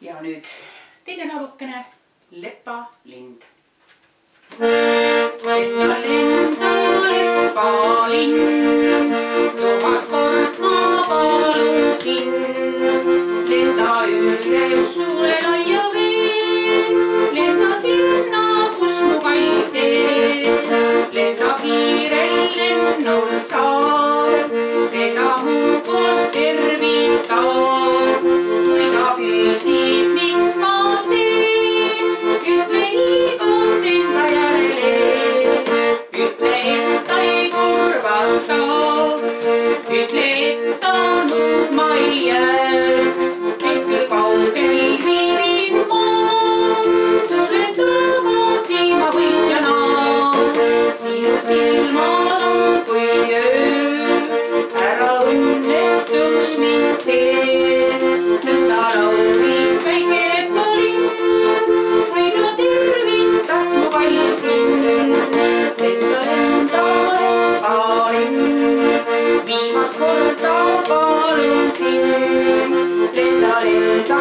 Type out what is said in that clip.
ja nüüd teine laulukene Lepalind. Lenda, lenda, lepalind, tuhat kord ma palusin. Lenda üle suure laia vee, lenda sinna, kus mu kall teeb. Lenda kiirel lennul saab, teda mu poolt tervitab. Kui ta küsib, mis ma teen, ütle iigots enda järele. Ütle, et ta ei kurvastaks, ütle, et ta nutma ei jääks. Et küll kaugel viibin ma, tulen tagasi ma võitjana. Sinu silmad on kui öö, ära õnnetuks mind tee. Nõnda laulis väike lepalind, kui ta tervitas mu kallid sind. Lenda, lenda, lepalind, viimast korda palun sind. Lenda, lenda,